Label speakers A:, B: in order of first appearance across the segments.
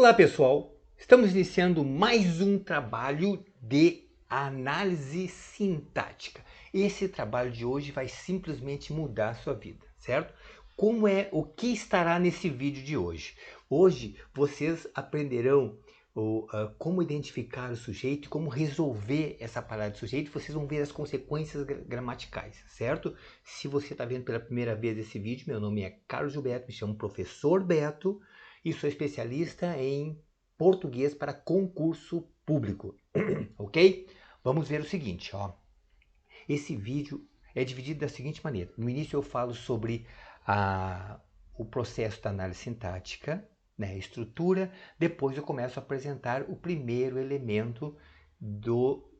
A: Olá pessoal, estamos iniciando mais um trabalho de análise sintática. Esse trabalho de hoje vai simplesmente mudar a sua vida, certo? O que estará nesse vídeo de hoje? Hoje vocês aprenderão como identificar o sujeito e como resolver essa parada de sujeito. Vocês vão ver as consequências gramaticais, certo? Se você está vendo pela primeira vez esse vídeo, meu nome é Carlos Gilberto, me chamo Professor Beto e sou especialista em português para concurso público, ok? Vamos ver o seguinte, ó. Esse vídeo é dividido da seguinte maneira. No início eu falo sobre o processo da análise sintática, né, a estrutura. Depois eu começo a apresentar o primeiro elemento do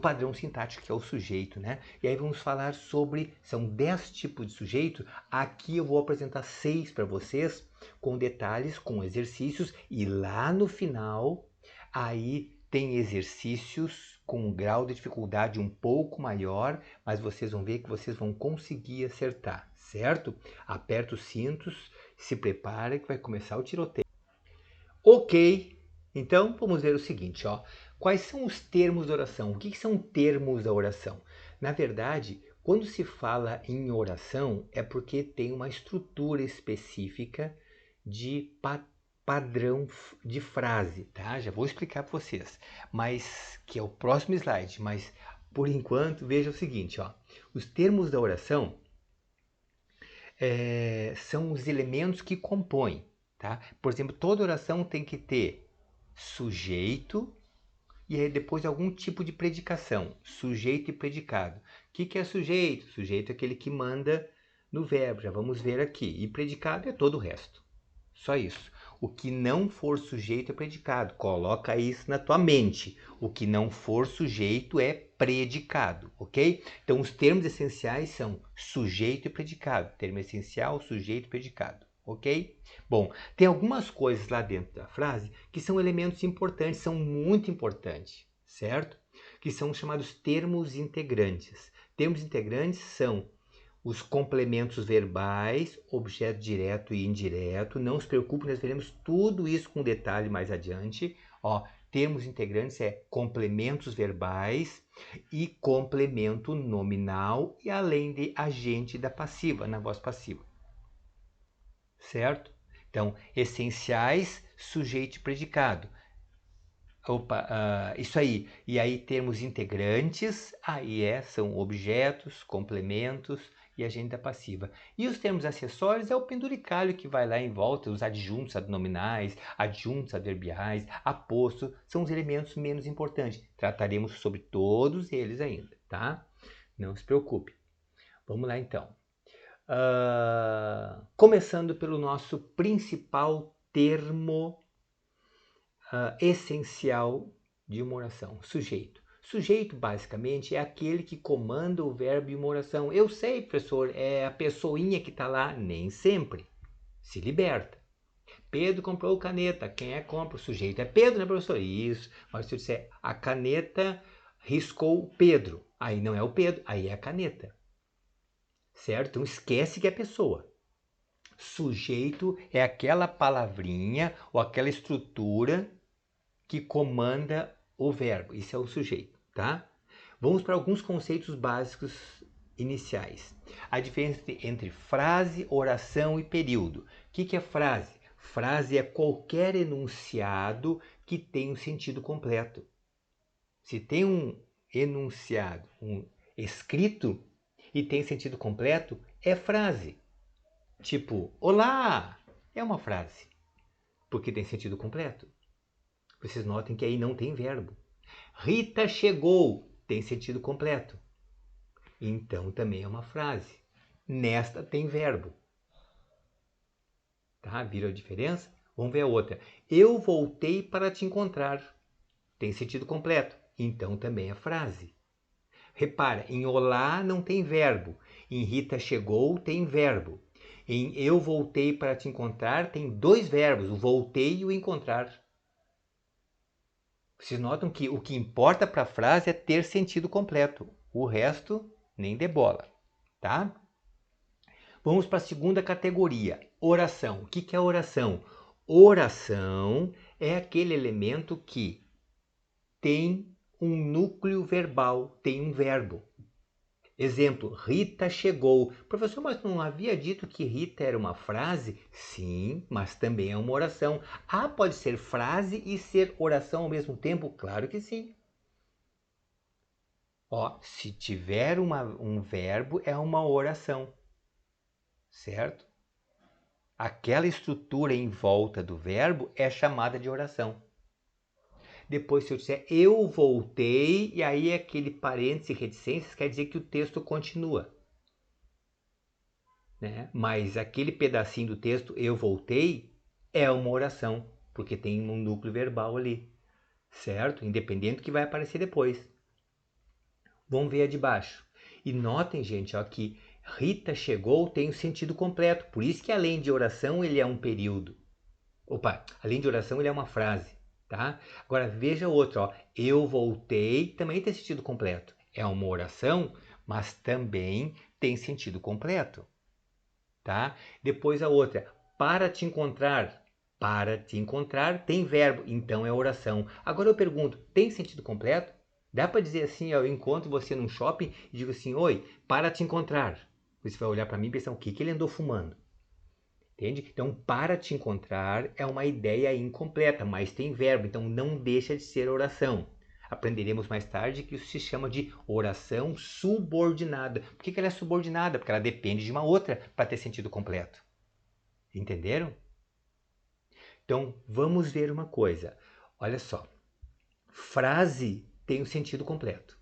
A: padrão sintático, que é o sujeito, né? E aí vamos falar sobre, são 10 tipos de sujeito. Aqui eu vou apresentar 6 para vocês, com detalhes, com exercícios, e lá no final, aí tem exercícios com um grau de dificuldade um pouco maior, mas vocês vão ver que vocês vão conseguir acertar, certo? Aperta os cintos, se prepara que vai começar o tiroteio. Ok, então vamos ver o seguinte, ó. Quais são os termos da oração? O que são termos da oração? Na verdade, quando se fala em oração, é porque tem uma estrutura específica de padrão de frase, tá? Já vou explicar para vocês, mas que é o próximo slide. Mas por enquanto, veja o seguinte, ó. Os termos da oração são os elementos que compõem, tá? Por exemplo, toda oração tem que ter sujeito e aí depois algum tipo de predicação, sujeito e predicado. O que é sujeito? Sujeito é aquele que manda no verbo, já vamos ver aqui. E predicado é todo o resto. Só isso. O que não for sujeito é predicado. Coloca isso na tua mente. O que não for sujeito é predicado, ok? Então, os termos essenciais são sujeito e predicado. Termo essencial, sujeito e predicado, ok? Bom, tem algumas coisas lá dentro da frase que são elementos importantes, são muito importantes, certo? Que são chamados termos integrantes. Termos integrantes são os complementos verbais, objeto direto e indireto. Não se preocupe, nós veremos tudo isso com detalhe mais adiante. Ó, termos integrantes é complementos verbais e complemento nominal e além de agente da passiva, na voz passiva. Certo? Então, essenciais, sujeito e predicado. Opa, isso aí. E aí termos integrantes, são objetos, complementos e agente passiva. E os termos acessórios é o penduricalho que vai lá em volta, os adjuntos adnominais, adjuntos adverbiais, aposto, são os elementos menos importantes. Trataremos sobre todos eles ainda, tá? Não se preocupe. Vamos lá então. Começando pelo nosso principal termo essencial de uma oração, sujeito. Sujeito, basicamente, é aquele que comanda o verbo em uma oração. Eu sei, professor, é a pessoinha que está lá. Nem sempre. Se liberta. Pedro comprou caneta. Quem é que compra? O sujeito é Pedro, né, professor? Isso. Mas se eu disser a caneta riscou Pedro, aí não é o Pedro, aí é a caneta. Certo? Então esquece que é pessoa. Sujeito é aquela palavrinha ou aquela estrutura que comanda o verbo. Isso é o sujeito, tá? Vamos para alguns conceitos básicos iniciais. A diferença entre frase, oração e período. O que é frase? Frase é qualquer enunciado que tem um sentido completo. Se tem um enunciado, um escrito e tem sentido completo, é frase. Tipo, olá, é uma frase, porque tem sentido completo. Vocês notem que aí não tem verbo. Rita chegou, tem sentido completo. Então também é uma frase. Nesta tem verbo. Tá? Viram a diferença? Vamos ver a outra. Eu voltei para te encontrar. Tem sentido completo. Então também é frase. Repara, em olá não tem verbo. Em Rita chegou tem verbo. Em eu voltei para te encontrar tem dois verbos, o voltei e o encontrar. Vocês notam que o que importa para a frase é ter sentido completo. O resto, nem de bola, tá? Vamos para a segunda categoria, oração. O que é oração? Oração é aquele elemento que tem um núcleo verbal, tem um verbo. Exemplo, Rita chegou. Professor, mas não havia dito que Rita era uma frase? Sim, mas também é uma oração. Ah, pode ser frase e ser oração ao mesmo tempo? Claro que sim. Ó, se tiver um verbo, é uma oração, certo? Aquela estrutura em volta do verbo é chamada de oração. Depois, se eu disser eu voltei, e aí aquele parêntese reticências quer dizer que o texto continua. Né? Mas aquele pedacinho do texto eu voltei é uma oração, porque tem um núcleo verbal ali, certo? Independente do que vai aparecer depois. Vamos ver a de baixo. E notem, gente, ó, que Rita chegou tem o sentido completo. Por isso que além de oração ele é um período. Opa, além de oração ele é uma frase, tá? Agora veja outro, ó. Eu voltei também tem sentido completo. É uma oração, mas também tem sentido completo, tá? Depois a outra, para te encontrar. Para te encontrar tem verbo, então é oração. Agora eu pergunto, tem sentido completo? Dá para dizer assim, eu encontro você num shopping e digo assim, oi, para te encontrar. Você vai olhar para mim e pensar, o que ele andou fumando? Entende? Então, para te encontrar é uma ideia incompleta, mas tem verbo, então não deixa de ser oração. Aprenderemos mais tarde que isso se chama de oração subordinada. Por que ela é subordinada? Porque ela depende de uma outra para ter sentido completo. Entenderam? Então, vamos ver uma coisa. Olha só. Frase tem o sentido completo.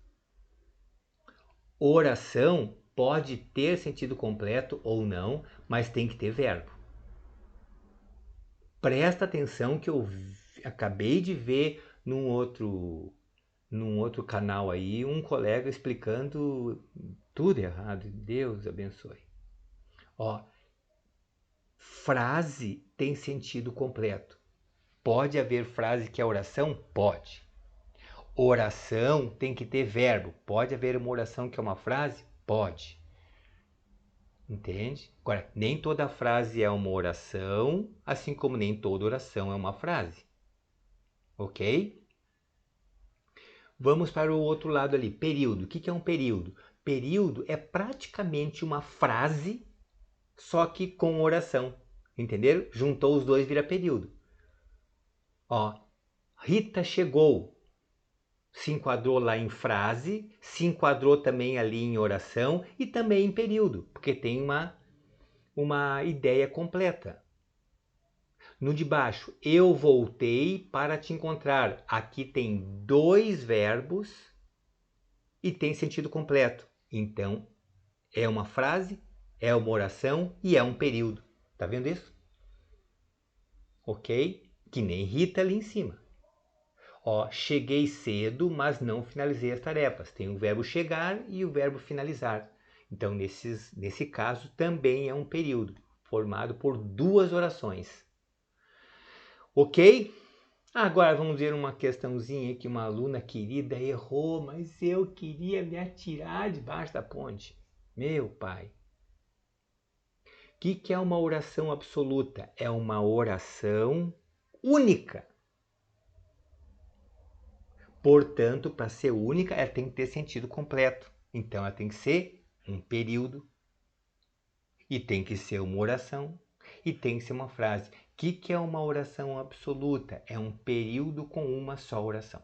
A: Oração pode ter sentido completo ou não, mas tem que ter verbo. Presta atenção que eu acabei de ver num outro canal aí um colega explicando tudo errado. Deus abençoe. Ó, frase tem sentido completo. Pode haver frase que é oração? Pode. Oração tem que ter verbo. Pode haver uma oração que é uma frase? Pode. Entende? Agora, nem toda frase é uma oração, assim como nem toda oração é uma frase. Ok? Vamos para o outro lado ali, período. O que é um período? Período é praticamente uma frase, só que com oração. Entenderam? Juntou os dois, vira período. Ó, Rita chegou. Se enquadrou lá em frase, se enquadrou também ali em oração e também em período, porque tem uma ideia completa. No de baixo, eu voltei para te encontrar. Aqui tem dois verbos e tem sentido completo. Então, é uma frase, é uma oração e é um período. Tá vendo isso? Ok? Que nem Rita ali em cima. Ó, cheguei cedo, mas não finalizei as tarefas. Tem o verbo chegar e o verbo finalizar. Então, nesse caso, também é um período, formado por duas orações. Ok? Agora vamos ver uma questãozinha que uma aluna querida errou, mas eu queria me atirar debaixo da ponte. Meu pai. O que é uma oração absoluta? É uma oração única. Portanto, para ser única, ela tem que ter sentido completo. Então, ela tem que ser um período, e tem que ser uma oração, e tem que ser uma frase. O que é uma oração absoluta? É um período com uma só oração.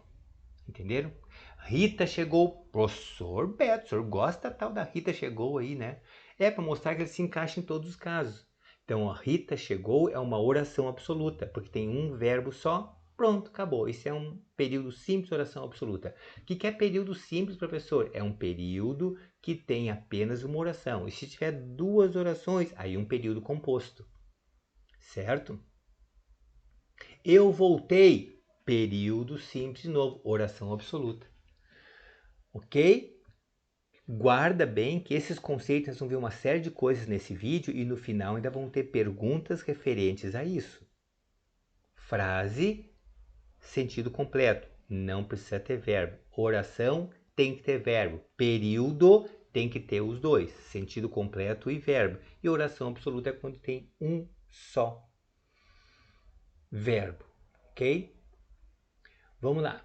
A: Entenderam? Rita chegou. Professor Beto, o senhor gosta tal da Rita chegou aí, né? É para mostrar que ele se encaixa em todos os casos. Então, a Rita chegou é uma oração absoluta, porque tem um verbo só. Pronto, acabou. Isso é um período simples, oração absoluta. O que é período simples, professor? É um período que tem apenas uma oração. E se tiver duas orações, aí um período composto. Certo? Eu voltei. Período simples de novo, oração absoluta. Ok? Guarda bem que esses conceitos nós vamos ver uma série de coisas nesse vídeo e no final ainda vão ter perguntas referentes a isso. Frase, sentido completo, não precisa ter verbo. Oração tem que ter verbo. Período tem que ter os dois, sentido completo e verbo. E oração absoluta é quando tem um só. verbo, ok? Vamos lá.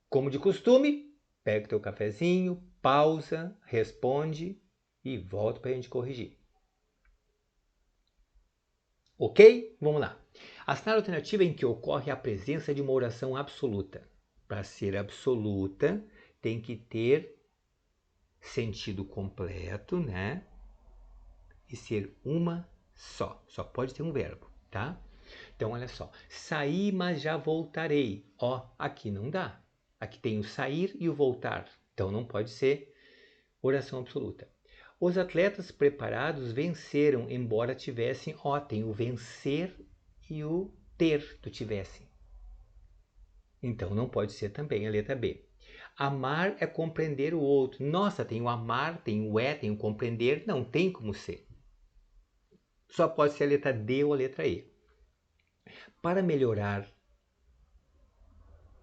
A: Como de costume, pega o teu cafezinho, pausa, responde e volta para a gente corrigir. Ok? Vamos lá. A cenário alternativa é em que ocorre a presença de uma oração absoluta. Para ser absoluta, tem que ter sentido completo, né? E ser uma só. Só pode ter um verbo, tá? Então, olha só. Saí, mas já voltarei. Ó, aqui não dá. Aqui tem o sair e o voltar. Então, não pode ser oração absoluta. Os atletas preparados venceram, embora tivessem, ó, tem o vencer e o ter do tivessem. Então, não pode ser também a letra B. Amar é compreender o outro. Nossa, tem o amar, tem o tem o compreender. Não tem como ser. Só pode ser a letra D ou a letra E. Para melhorar,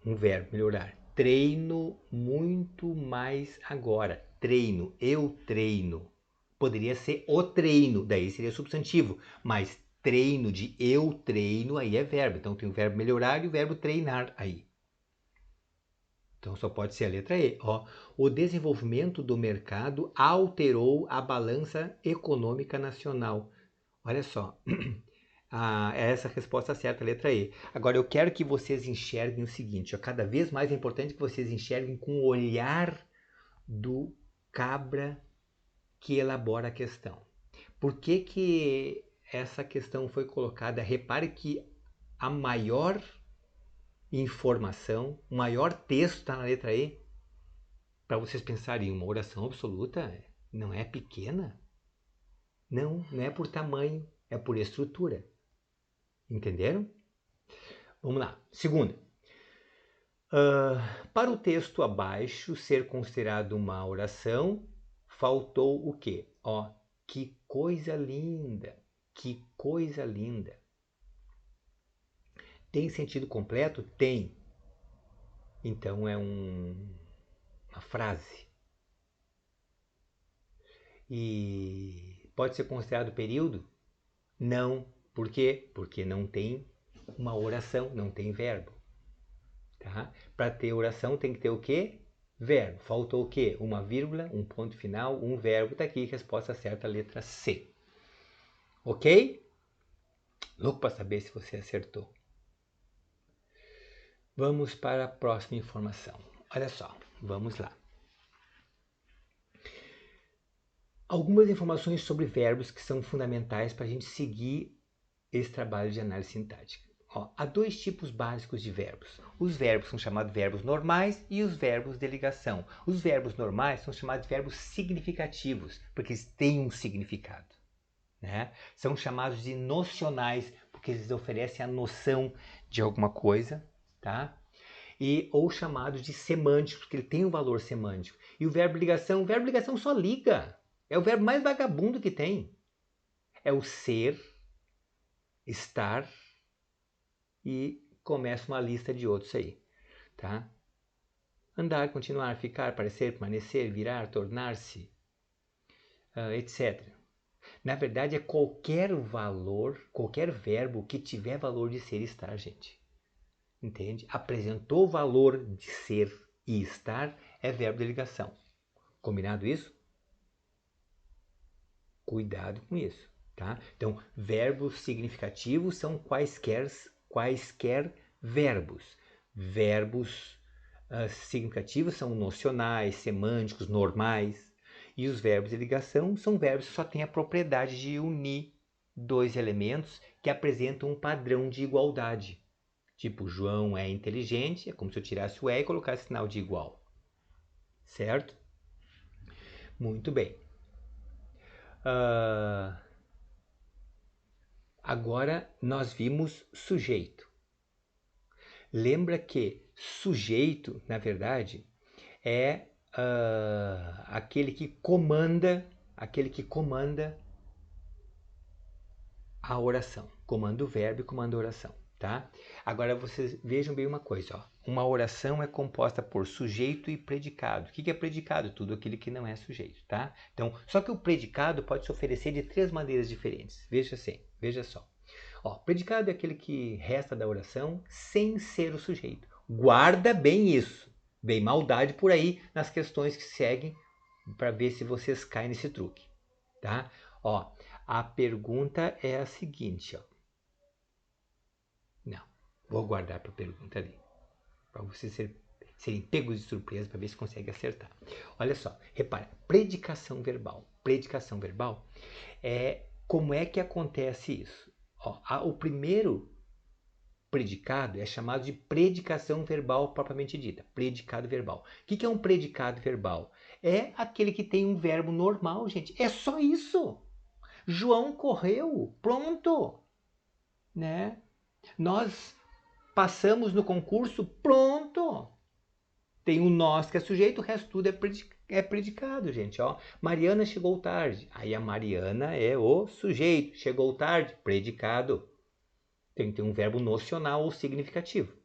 A: um verbo, melhorar. Treino muito mais agora. Treino, eu treino. Poderia ser o treino, daí seria substantivo. Mas treino de eu treino, aí é verbo. Então tem o verbo melhorar e o verbo treinar aí. Então só pode ser a letra E. Ó, o desenvolvimento do mercado alterou a balança econômica nacional. Olha só, é essa a resposta certa, a letra E. Agora eu quero que vocês enxerguem o seguinte, ó, cada vez mais é importante que vocês enxerguem com o olhar do cabra que elabora a questão. Por que que essa questão foi colocada? Repare que a maior informação, o maior texto está na letra E. Para vocês pensarem, uma oração absoluta não é pequena? Não, não é por tamanho, é por estrutura. Entenderam? Vamos lá. Segunda. Para o texto abaixo ser considerado uma oração, faltou o quê? Ó, que coisa linda! Que coisa linda! Tem sentido completo? Tem. Então é uma frase. E pode ser considerado período? Não. Por quê? Porque não tem uma oração, não tem verbo. Tá? Para ter oração tem que ter o quê? Verbo. Faltou o quê? Uma vírgula, um ponto final, um verbo. Tá aqui, resposta certa, letra C. Ok? Louco para saber se você acertou. Vamos para a próxima informação. Olha só, vamos lá. Algumas informações sobre verbos que são fundamentais para a gente seguir esse trabalho de análise sintática. Ó, há dois tipos básicos de verbos. Os verbos são chamados verbos normais e os verbos de ligação. Os verbos normais são chamados de verbos significativos, porque eles têm um significado. Né? São chamados de nocionais, porque eles oferecem a noção de alguma coisa. Tá? Ou chamados de semânticos, porque ele tem um valor semântico. E o verbo ligação só liga. É o verbo mais vagabundo que tem. É o ser, estar, e começa uma lista de outros aí, tá? Andar, continuar, ficar, parecer, permanecer, virar, tornar-se, etc. Na verdade, é qualquer valor, qualquer verbo que tiver valor de ser e estar, gente. Entende? Apresentou valor de ser e estar, é verbo de ligação. Combinado isso? Cuidado com isso, tá? Então, verbos significativos são quaisquer verbos. Verbos significativos são nocionais, semânticos, normais. E os verbos de ligação são verbos que só têm a propriedade de unir dois elementos que apresentam um padrão de igualdade. Tipo, João é inteligente, é como se eu tirasse o e colocasse sinal de igual. Certo? Muito bem. Agora nós vimos sujeito. Lembra que sujeito, na verdade, é aquele que comanda a oração. Comanda o verbo e comanda a oração. Tá? Agora vocês vejam bem uma coisa. Ó. Uma oração é composta por sujeito e predicado. O que é predicado? Tudo aquilo que não é sujeito. Tá? Então, só que o predicado pode se oferecer de três maneiras diferentes. Veja só. Ó, predicado é aquele que resta da oração sem ser o sujeito. Guarda bem isso. Vem maldade por aí nas questões que seguem para ver se vocês caem nesse truque, tá? Ó, a pergunta é a seguinte, ó. Não, vou guardar para a pergunta ali, para vocês serem pegos de surpresa para ver se consegue acertar. Olha só, repara, predicação verbal. Predicação verbal é como é que acontece isso. Ó, o primeiro predicado é chamado de predicação verbal propriamente dita. Predicado verbal. O que é um predicado verbal? É aquele que tem um verbo normal, gente. É só isso. João correu. Pronto. Né? Nós passamos no concurso. Pronto. Tem o nós que é sujeito, o resto tudo é predicado, gente. Ó. Mariana chegou tarde. Aí a Mariana é o sujeito. Chegou tarde. Predicado. Tem que ter um verbo nocional ou significativo.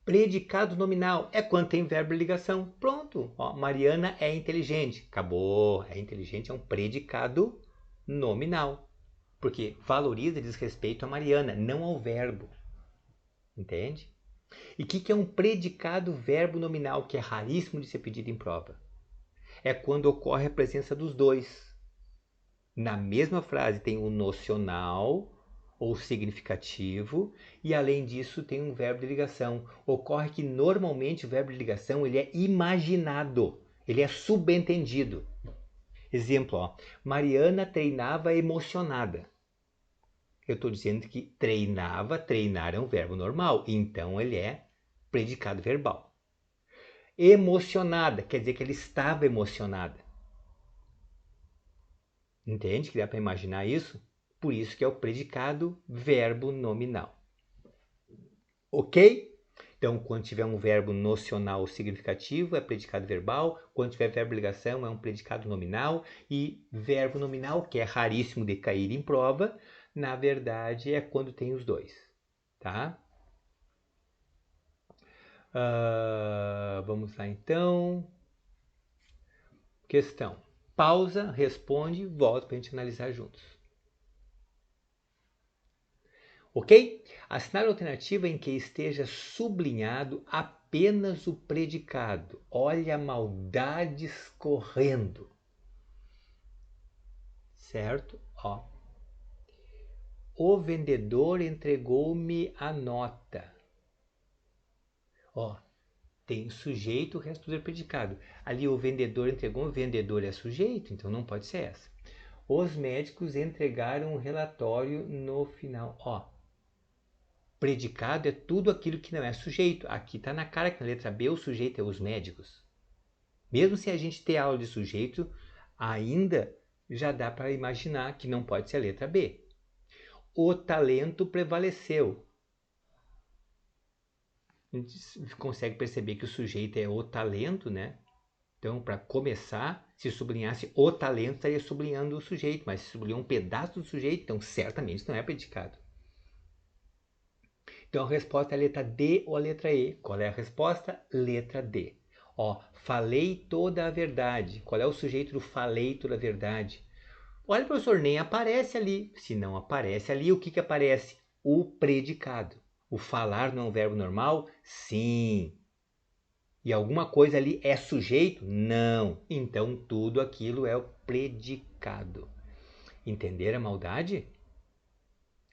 A: Predicado nominal é quando tem verbo de ligação. Pronto. Ó, Mariana é inteligente. Acabou. É inteligente é um predicado nominal. Porque valoriza e diz respeito a Mariana, não ao verbo. Entende? E o que é um predicado verbo nominal, que é raríssimo de ser pedido em prova? É quando ocorre a presença dos dois. Na mesma frase tem o nocional ou significativo, e além disso tem um verbo de ligação. Ocorre que normalmente o verbo de ligação ele é imaginado, ele é subentendido. Exemplo, ó, Mariana treinava emocionada. Eu estou dizendo que treinar é um verbo normal, então ele é predicado verbal. Emocionada quer dizer que ela estava emocionada. Entende que dá para imaginar isso? Por isso que é o predicado verbo nominal. Ok? Então, quando tiver um verbo nocional ou significativo, é predicado verbal. Quando tiver verbo de ligação, é um predicado nominal. E verbo nominal, que é raríssimo de cair em prova, na verdade é quando tem os dois. Tá? Vamos lá, então. Questão. Pausa, responde, volta para a gente analisar juntos. Ok? Assinar a alternativa em que esteja sublinhado apenas o predicado. Olha a maldade escorrendo. Certo? Ó. O vendedor entregou-me a nota. Ó, tem sujeito, o resto tudo é predicado. Ali o vendedor entregou, o vendedor é sujeito, então não pode ser essa. Os médicos entregaram um relatório no final. Ó, predicado é tudo aquilo que não é sujeito. Aqui está na cara que na letra B o sujeito é os médicos. Mesmo se a gente ter aula de sujeito, ainda já dá para imaginar que não pode ser a letra B. O talento prevaleceu. A gente consegue perceber que o sujeito é o talento, né? Então, para começar, se sublinhasse o talento, estaria sublinhando o sujeito, mas se sublinhou um pedaço do sujeito, então certamente não é predicado. Então a resposta é a letra D ou a letra E. Qual é a resposta? Letra D. Ó, falei toda a verdade. Qual é o sujeito do falei toda a verdade? Olha, professor, nem aparece ali. Se não aparece ali, o que aparece? O predicado. O falar não é um verbo normal? Sim. E alguma coisa ali é sujeito? Não. Então tudo aquilo é o predicado. Entenderam a maldade?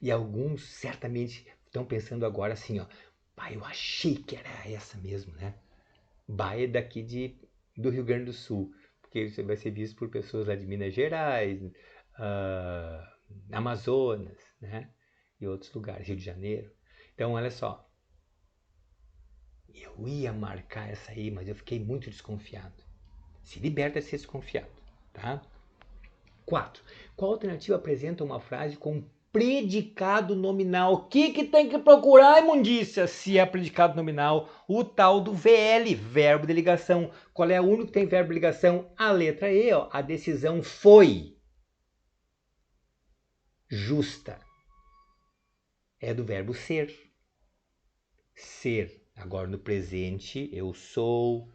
A: E alguns certamente estão pensando agora assim, ó. Bah, eu achei que era essa mesmo, né? Bah é daqui do Rio Grande do Sul. Porque você vai ser visto por pessoas lá de Minas Gerais, Amazonas, né? E outros lugares, Rio de Janeiro. Então, olha só. Eu ia marcar essa aí, mas eu fiquei muito desconfiado. Se liberta de ser desconfiado, tá? 4. Qual alternativa apresenta uma frase com predicado nominal? O que tem que procurar, imundícia? Se é predicado nominal, o tal do VL, verbo de ligação. Qual é o único que tem verbo de ligação? A letra E, ó. A decisão foi justa. É do verbo ser. Ser. Agora no presente eu sou,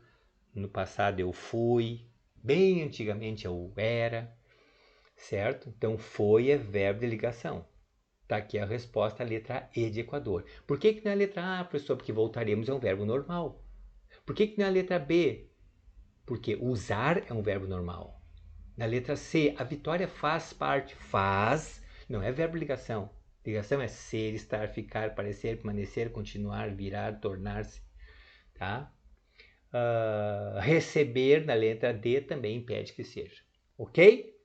A: no passado eu fui, bem antigamente eu era. certo? Então, foi é verbo de ligação. Está aqui a resposta, a letra E de Equador. Por que não é a letra A, professor? Porque voltaremos é um verbo normal. Por que não é a letra B? Porque usar é um verbo normal. Na letra C, a Vitória faz parte. Faz não é verbo de ligação. Ligação é ser, estar, ficar, parecer, permanecer, continuar, virar, tornar-se. Tá? Receber na letra D também impede que seja. Ok?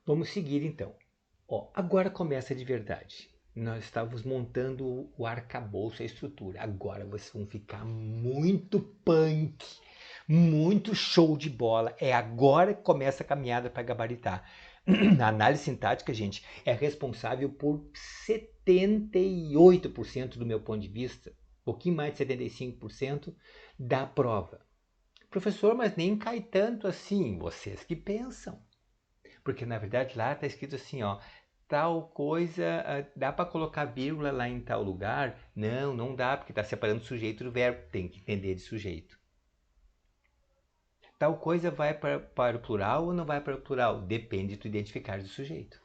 A: Vamos seguir então. Ó, agora começa de verdade. Nós estávamos montando o arcabouço, a estrutura. Agora vocês vão ficar muito punk, muito show de bola. É agora que começa a caminhada para gabaritar. A análise sintática, gente, é responsável por 78% do meu ponto de vista, um pouquinho mais de 75% da prova. Professor, mas nem cai tanto assim. Vocês que pensam. Porque na verdade lá está escrito assim, ó, tal coisa, dá para colocar vírgula lá em tal lugar? Não, não dá, porque está separando o sujeito do verbo, tem que entender de sujeito. Tal coisa vai para o plural ou não vai para o plural? Depende do identificar do sujeito.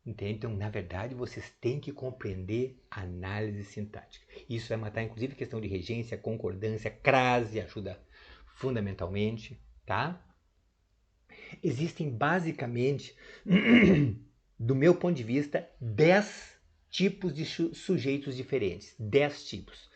A: Entende? Então, na verdade, vocês têm que compreender a análise sintática. Isso vai matar, inclusive, a questão de regência, concordância, crase, ajuda fundamentalmente, tá? Existem basicamente, do meu ponto de vista, 10 tipos de sujeitos diferentes. 10 tipos.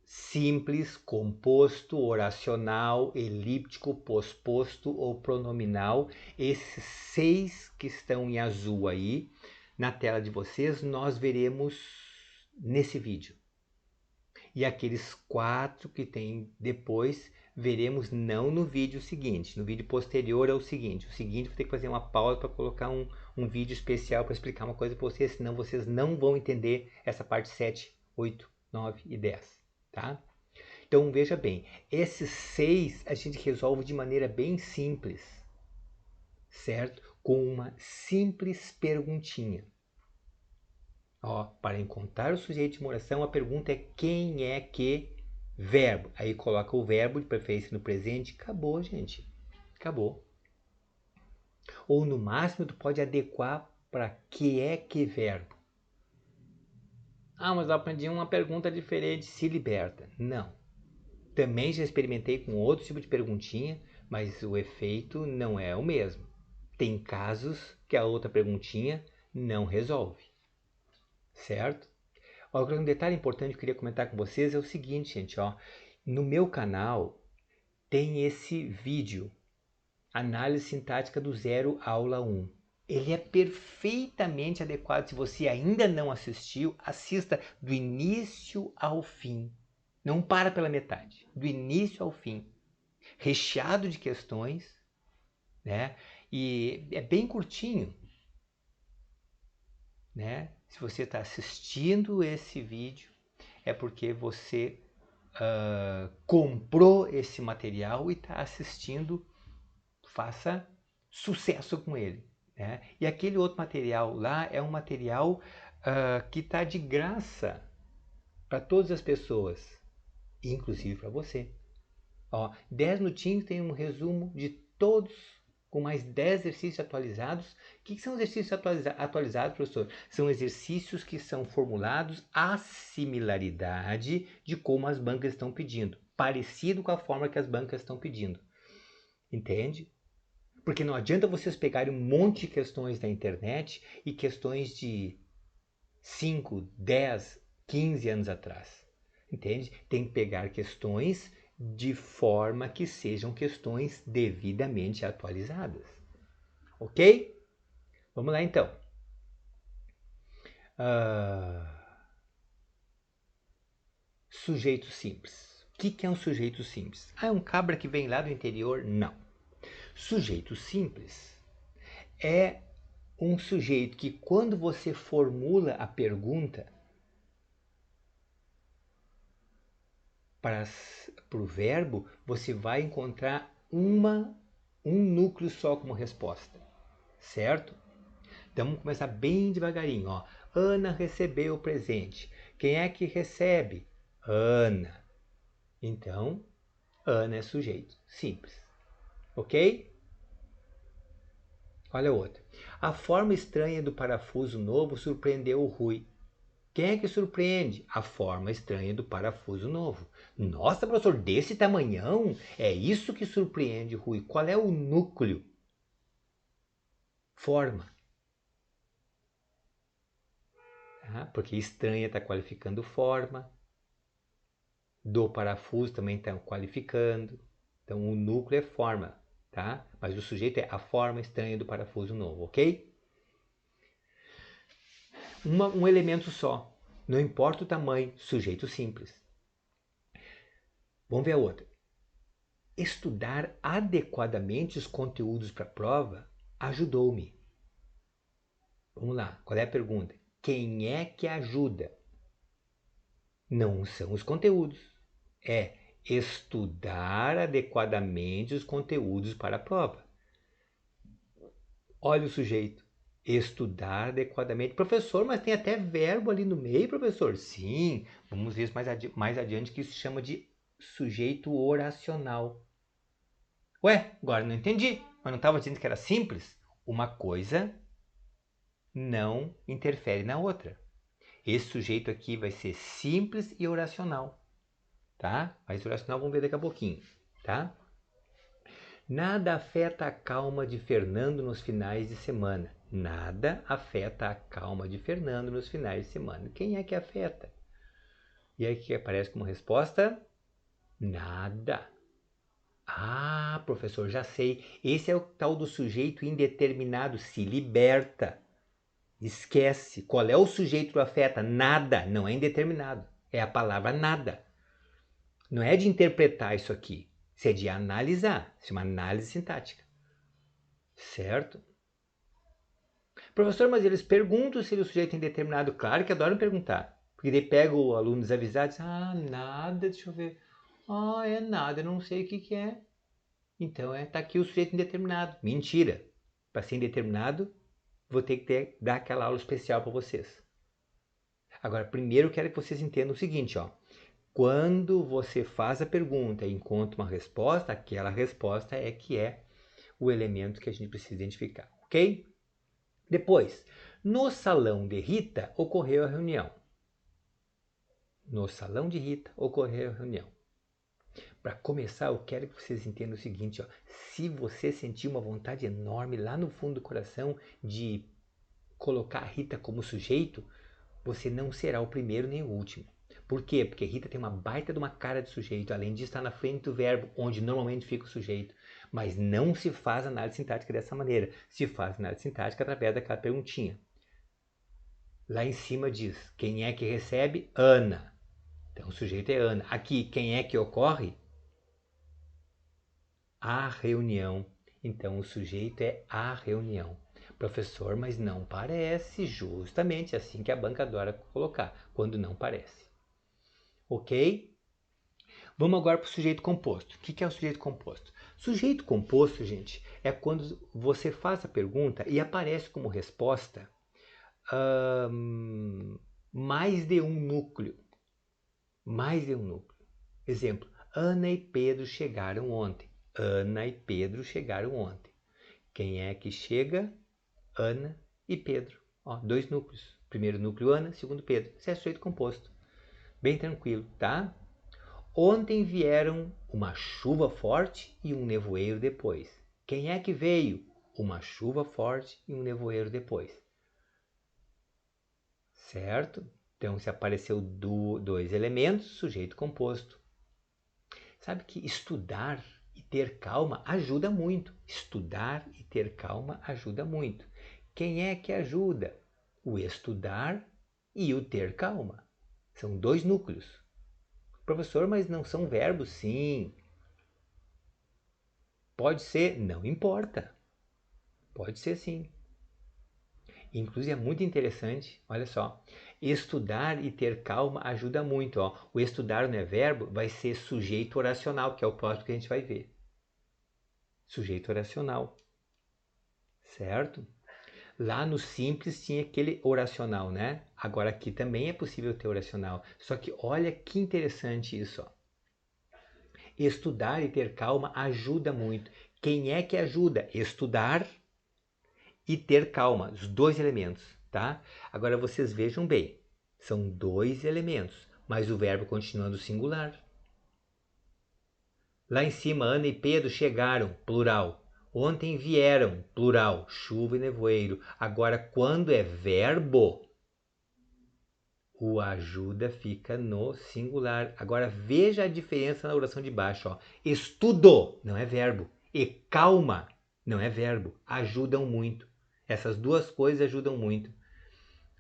A: Simples, composto, oracional, elíptico, posposto ou pronominal. Esses 6 que estão em azul aí, na tela de vocês, nós veremos nesse vídeo. E aqueles 4 que tem depois, veremos não no vídeo seguinte. No vídeo posterior é o seguinte. Vou ter que fazer uma pausa para colocar um vídeo especial para explicar uma coisa para vocês, senão vocês não vão entender essa parte 7, 8, 9 e 10. Tá? Então veja bem, esses 6 a gente resolve de maneira bem simples, certo? Com uma simples perguntinha. Ó, para encontrar o sujeito de uma oração, a pergunta é quem é que verbo. Aí coloca o verbo, de preferência no presente. Acabou, gente. Acabou. Ou no máximo, tu pode adequar para que é que verbo. Ah, mas eu aprendi uma pergunta diferente. Se liberta. Não. Também já experimentei com outro tipo de perguntinha, mas o efeito não é o mesmo. Tem casos que a outra perguntinha não resolve. Certo? Agora, um detalhe importante que eu queria comentar com vocês é o seguinte, gente, ó. No meu canal tem esse vídeo, Análise Sintática do Zero, Aula 1. Ele é perfeitamente adequado. Se você ainda não assistiu, assista do início ao fim. Não para pela metade. Do início ao fim. Recheado de questões, né? E é bem curtinho, né? Se você está assistindo esse vídeo, é porque você comprou esse material e está assistindo, faça sucesso com ele. Né? E aquele outro material lá é um material que está de graça para todas as pessoas, inclusive para você. Ó, 10 minutinhos tem um resumo de todos, com mais 10 exercícios atualizados. O que são exercícios atualizados, professor? São exercícios que são formulados à similaridade de como as bancas estão pedindo. Parecido com a forma que as bancas estão pedindo. Entende? Porque não adianta vocês pegarem um monte de questões da internet e questões de 5, 10, 15 anos atrás. Entende? Tem que pegar questões de forma que sejam questões devidamente atualizadas. Ok? Vamos lá então. Sujeito simples. O que é um sujeito simples? Ah, é um cabra que vem lá do interior? Não. Sujeito simples é um sujeito que, quando você formula a pergunta para o verbo, você vai encontrar um núcleo só como resposta, certo? Então vamos começar bem devagarinho. Ó. Ana recebeu o presente. Quem é que recebe? Ana. Então, Ana é sujeito. Simples. Ok? Olha outra. A forma estranha do parafuso novo surpreendeu o Rui. Quem é que surpreende? A forma estranha do parafuso novo. Nossa, professor, desse tamanhão? É isso que surpreende, Rui. Qual é o núcleo? Forma. Tá? Porque estranha está qualificando forma. Do parafuso também está qualificando. Então, o núcleo é forma, tá? Mas o sujeito é a forma estranha do parafuso novo, ok? Um elemento só. Não importa o tamanho, sujeito simples. Vamos ver a outra. Estudar adequadamente os conteúdos para a prova ajudou-me. Vamos lá, qual é a pergunta? Quem é que ajuda? Não são os conteúdos. É estudar adequadamente os conteúdos para a prova. Olha o sujeito. Estudar adequadamente. Professor, mas tem até verbo ali no meio, professor? Sim, vamos ver mais adiante que isso se chama de sujeito oracional. Ué, agora não entendi. Mas não estava dizendo que era simples? Uma coisa não interfere na outra. Esse sujeito aqui vai ser simples e oracional, tá? Mas oracional vamos ver daqui a pouquinho, tá? Nada afeta a calma de Fernando nos finais de semana. Nada afeta a calma de Fernando nos finais de semana. Quem é que afeta? E aí o que aparece como resposta? Nada. Ah, professor, já sei. Esse é o tal do sujeito indeterminado. Se liberta. Esquece. Qual é o sujeito que afeta? Nada. Não é indeterminado. É a palavra nada. Não é de interpretar isso aqui. Isso é de analisar. Isso é uma análise sintática. Certo? Professor, mas eles perguntam se o sujeito é indeterminado. Claro que adoram perguntar. Porque daí pega o aluno desavisado e diz, ah, nada, deixa eu ver. Ah, é nada, eu não sei o que é. Então, tá aqui o sujeito indeterminado. Mentira. Para ser indeterminado, vou ter que dar aquela aula especial para vocês. Agora, primeiro eu quero que vocês entendam o seguinte, ó. Quando você faz a pergunta e encontra uma resposta, aquela resposta é que é o elemento que a gente precisa identificar, ok? Depois, no salão de Rita ocorreu a reunião. No salão de Rita ocorreu a reunião. Para começar, eu quero que vocês entendam o seguinte, ó. Se você sentir uma vontade enorme lá no fundo do coração de colocar a Rita como sujeito, você não será o primeiro nem o último. Por quê? Porque Rita tem uma baita de uma cara de sujeito, além de estar na frente do verbo, onde normalmente fica o sujeito. Mas não se faz análise sintática dessa maneira. Se faz análise sintática através daquela perguntinha. Lá em cima diz, quem é que recebe? Ana. Então o sujeito é Ana. Aqui, quem é que ocorre? A reunião. Então o sujeito é a reunião. Professor, mas não parece, justamente assim que a banca adora colocar, quando não parece. Ok? Vamos agora para o sujeito composto. O que é o sujeito composto? Sujeito composto, gente, é quando você faz a pergunta e aparece como resposta mais de um núcleo. Mais de um núcleo. Exemplo, Ana e Pedro chegaram ontem. Ana e Pedro chegaram ontem. Quem é que chega? Ana e Pedro. Ó, dois núcleos. Primeiro núcleo Ana, segundo Pedro. Isso é sujeito composto. Bem tranquilo, tá? Ontem vieram uma chuva forte e um nevoeiro depois. Quem é que veio? Uma chuva forte e um nevoeiro depois. Certo? Então, se apareceu dois elementos, sujeito composto. Sabe que estudar e ter calma ajuda muito. Estudar e ter calma ajuda muito. Quem é que ajuda? O estudar e o ter calma. São dois núcleos. Professor, mas não são verbos? Sim. Pode ser? Não importa. Pode ser sim. Inclusive é muito interessante, olha só. Estudar e ter calma ajuda muito. Ó. O estudar não é verbo, vai ser sujeito oracional, que é o próximo que a gente vai ver. Sujeito oracional. Certo? Lá no simples tinha aquele oracional, né? Agora aqui também é possível ter oracional. Só que olha que interessante isso. Ó. Estudar e ter calma ajuda muito. Quem é que ajuda? Estudar e ter calma, os dois elementos, tá? Agora vocês vejam bem, são dois elementos, mas o verbo continuando singular. Lá em cima, Ana e Pedro chegaram, plural. Ontem vieram, plural, chuva e nevoeiro. Agora, quando é verbo, o ajuda fica no singular. Agora, veja a diferença na oração de baixo. Ó. Estudo não é verbo. E calma não é verbo. Ajudam muito. Essas duas coisas ajudam muito.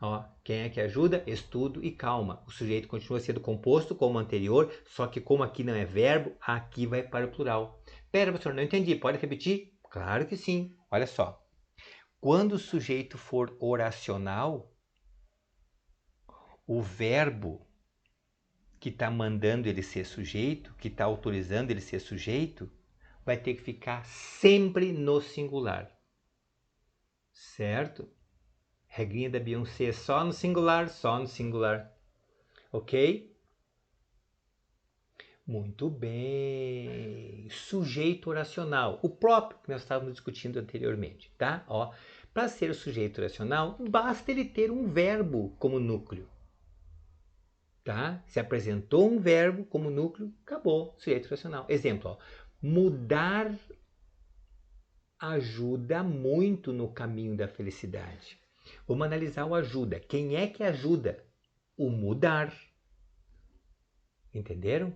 A: Ó, quem é que ajuda? Estudo e calma. O sujeito continua sendo composto como anterior, só que como aqui não é verbo, aqui vai para o plural. Pera, professor, não entendi. Pode repetir? Claro que sim. Olha só. Quando o sujeito for oracional, o verbo que está mandando ele ser sujeito, que está autorizando ele ser sujeito, vai ter que ficar sempre no singular. Certo? Regrinha da Beyoncé, só no singular, só no singular. Ok? Muito bem. Sujeito oracional, o próprio que nós estávamos discutindo anteriormente, tá? Ó, para ser sujeito oracional, basta ele ter um verbo como núcleo. Tá? Se apresentou um verbo como núcleo, acabou, sujeito oracional. Exemplo, ó, mudar ajuda muito no caminho da felicidade. Vamos analisar o ajuda. Quem é que ajuda? O mudar. Entenderam?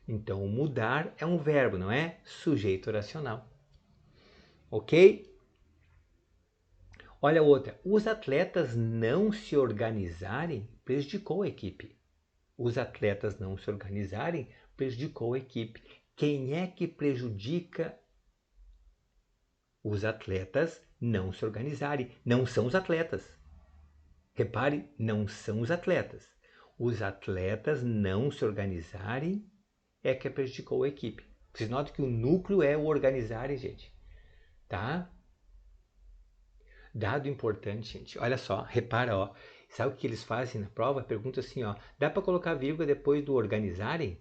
A: Então, o mudar é um verbo, não é? Sujeito oracional. Ok? Olha outra. Os atletas não se organizarem prejudicou a equipe. Os atletas não se organizarem prejudicou a equipe. Quem é que prejudica os atletas não se organizarem? Não são os atletas. Repare, não são os atletas. Os atletas não se organizarem é que prejudicou a equipe. Vocês notam que o núcleo é o organizarem, gente. Tá? Dado importante, gente. Olha só, repara, ó. Sabe o que eles fazem na prova? Pergunta assim, ó. Dá para colocar vírgula depois do organizarem?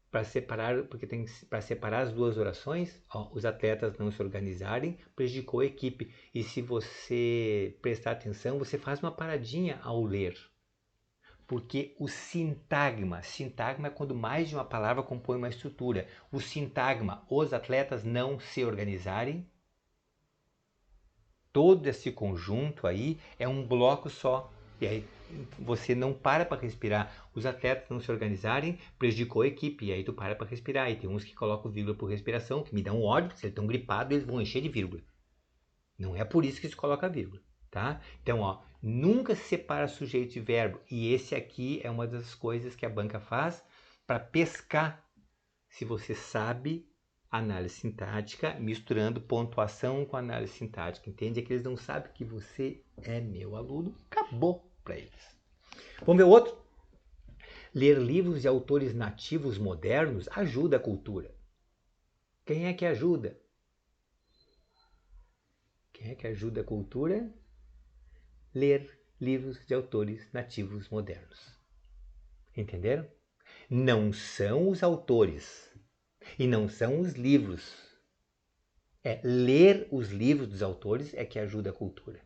A: Para separar, porque tem para separar as duas orações, ó, os atletas não se organizarem, prejudicou a equipe. E se você prestar atenção, você faz uma paradinha ao ler. Porque o sintagma é quando mais de uma palavra compõe uma estrutura. O sintagma, os atletas não se organizarem, todo esse conjunto aí é um bloco só. E aí você não para respirar. Os atletas não se organizarem, prejudicou a equipe. E aí tu para respirar. E tem uns que colocam vírgula por respiração, que me dão ódio, porque se eles estão gripados, eles vão encher de vírgula. Não é por isso que se coloca vírgula, tá? Então, ó, nunca se separa sujeito e verbo. E esse aqui é uma das coisas que a banca faz para pescar se você sabe análise sintática, misturando pontuação com análise sintática. Entende? É que eles não sabem que você é meu aluno. Acabou para eles. Vamos ver o outro? Ler livros de autores nativos modernos ajuda a cultura. Quem é que ajuda? Quem é que ajuda a cultura? Ler livros de autores nativos modernos. Entenderam? Não são os autores e não são os livros. É ler os livros dos autores é que ajuda a cultura.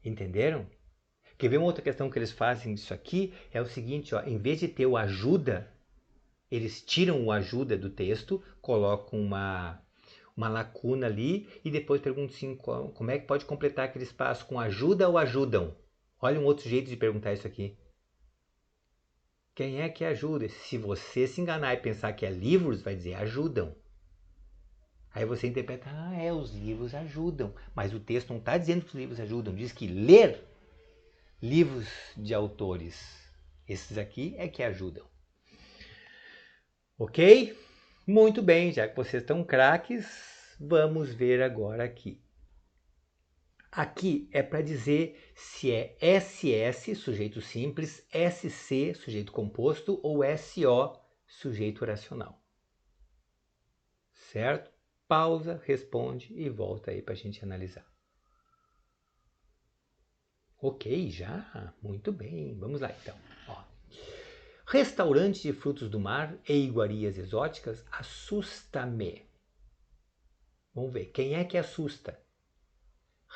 A: Entenderam? Quer ver uma outra questão que eles fazem disso aqui? É o seguinte, ó, em vez de ter o ajuda, eles tiram o ajuda do texto, colocam uma lacuna ali e depois perguntam assim, como é que pode completar aquele espaço com ajuda ou ajudam? Olha um outro jeito de perguntar isso aqui. Quem é que ajuda? Se você se enganar e pensar que é livros, vai dizer ajudam. Aí você interpreta, os livros ajudam. Mas o texto não está dizendo que os livros ajudam, diz que ler livros de autores, esses aqui é que ajudam. Ok? Muito bem, já que vocês estão craques, vamos ver agora aqui. Aqui é para dizer se é SS, sujeito simples, SC, sujeito composto, ou SO, sujeito oracional. Certo? Pausa, responde e volta aí para a gente analisar. Ok, já? Muito bem. Vamos lá então. Ó. Restaurante de frutos do mar e iguarias exóticas assusta-me. Vamos ver, quem é que assusta?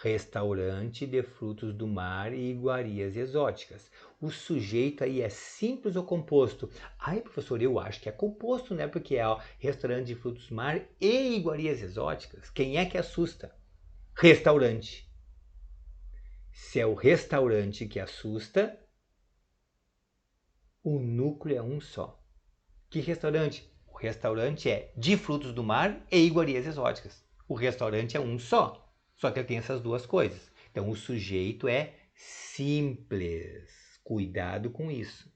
A: Restaurante de frutos do mar e iguarias exóticas. O sujeito aí é simples ou composto? Ai, professor, eu acho que é composto, né? Porque é restaurante de frutos do mar e iguarias exóticas. Quem é que assusta? Restaurante. Se é o restaurante que assusta, o núcleo é um só. Que restaurante? O restaurante é de frutos do mar e iguarias exóticas. O restaurante é um só que ele tem essas duas coisas. Então o sujeito é simples. Cuidado com isso.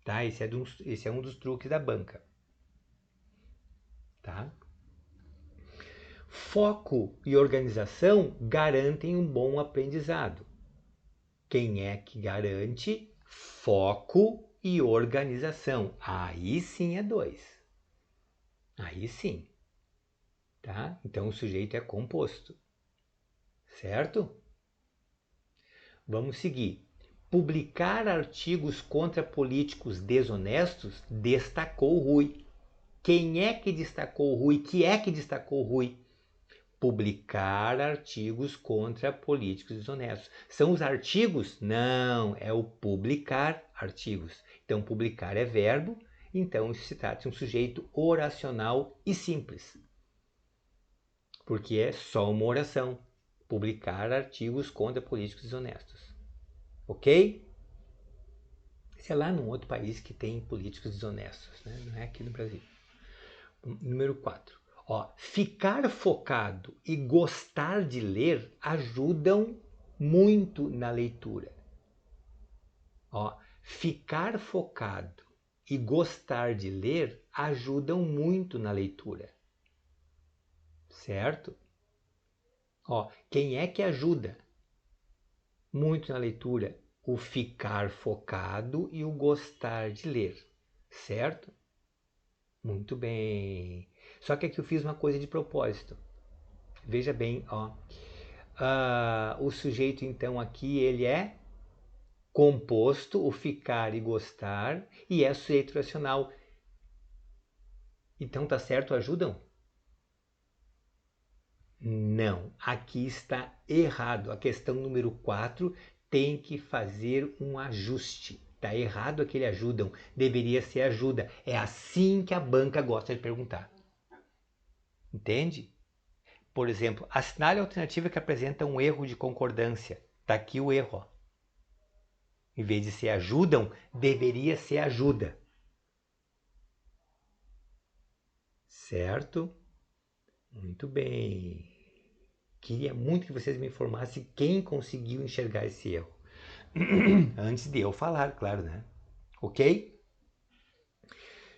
A: Tá? Esse é um dos truques da banca. Tá? Foco e organização garantem um bom aprendizado. Quem é que garante foco e organização? Aí sim é dois. Aí sim. Tá? Então o sujeito é composto. Certo? Vamos seguir. Publicar artigos contra políticos desonestos destacou Rui. Quem é que destacou Rui? Que é que destacou Rui? Publicar artigos contra políticos desonestos. São os artigos? Não, é o publicar artigos. Então, publicar é verbo, então isso se trata de um sujeito oracional e simples. Porque é só uma oração. Publicar artigos contra políticos desonestos. Ok? Isso é lá num outro país que tem políticos desonestos, né? Não é aqui no Brasil. Número 4. Ficar focado e gostar de ler ajudam muito na leitura. Ficar focado e gostar de ler ajudam muito na leitura. Certo? Quem é que ajuda muito na leitura? O ficar focado e o gostar de ler. Certo? Muito bem. Só que aqui eu fiz uma coisa de propósito. Veja bem, o sujeito então aqui ele é composto, o ficar e gostar, e é sujeito racional. Então tá certo, ajudam? Não, aqui está errado. A questão número 4 tem que fazer um ajuste. Está errado aquele ajudam, deveria ser ajuda. É assim que a banca gosta de perguntar. Entende? Por exemplo, assinale a alternativa que apresenta um erro de concordância. Está aqui o erro. Em vez de ser ajudam, deveria ser ajuda. Certo? Muito bem. Queria muito que vocês me informassem quem conseguiu enxergar esse erro. Antes de eu falar, claro, né? Ok?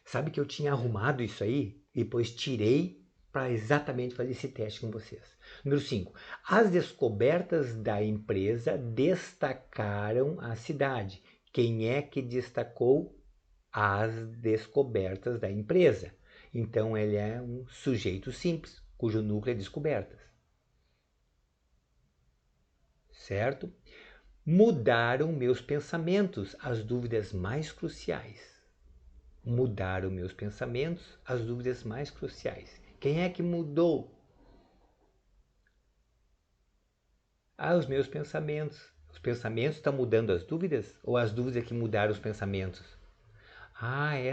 A: Sabe que eu tinha arrumado isso aí e depois tirei para exatamente fazer esse teste com vocês. Número 5. As descobertas da empresa destacaram a cidade. Quem é que destacou as descobertas da empresa? Então, ele é um sujeito simples, cujo núcleo é descobertas. Certo? Mudaram meus pensamentos, as dúvidas mais cruciais. Mudaram meus pensamentos, as dúvidas mais cruciais. Quem é que mudou? Os meus pensamentos. Os pensamentos estão mudando as dúvidas? Ou as dúvidas que mudaram os pensamentos?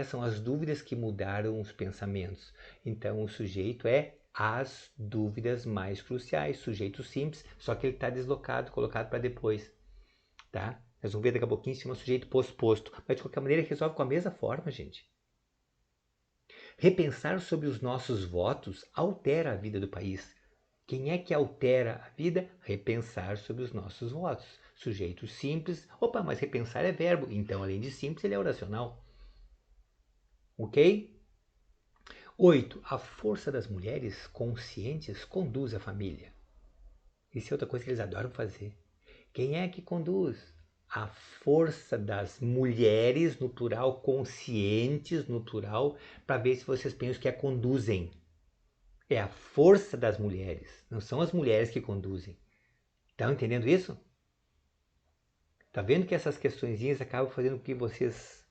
A: São as dúvidas que mudaram os pensamentos. Então, o sujeito é as dúvidas mais cruciais. Sujeito simples, só que ele está deslocado, colocado para depois. Tá? Nós vamos ver daqui a pouquinho se chama sujeito posposto. Mas, de qualquer maneira, resolve com a mesma forma, gente. Repensar sobre os nossos votos altera a vida do país. Quem é que altera a vida? Repensar sobre os nossos votos. Sujeito simples. Opa, mas repensar é verbo. Então, além de simples, ele é oracional. Ok? 8. A força das mulheres conscientes conduz a família. Isso é outra coisa que eles adoram fazer. Quem é que conduz? A força das mulheres, no plural, conscientes, no plural, para ver se vocês pensam que é conduzem. É a força das mulheres, não são as mulheres que conduzem. Estão entendendo isso? Tá vendo que essas questõezinhas acabam fazendo com que vocês